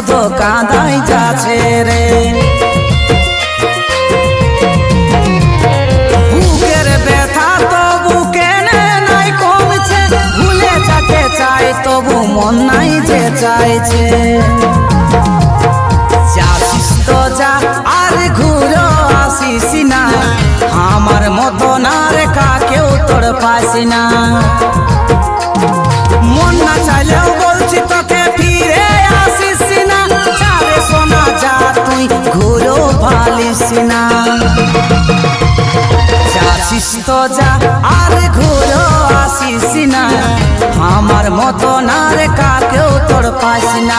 শুধু কাঁদাই যাচ্ছে রে। বুকের ব্যথা তবু কেনে নাই কমছে, ভুলে যাকে চাই তবু মন নাই যে চাইছে। যাচ্ছিস তো যা আর ঘুরে আসিস না, আমার মতো না রে কাকেও তোর পাইছি না। মন না চাইলেও বলছি তোকে ফিরে আসিস না, যারে সোনা যা তুই ঘুরো ভালিস না। যাচ্ছিস তো যা আর ঘুরো আসিস না, আমার মতো না রে কাকেও তোর পাইছি না।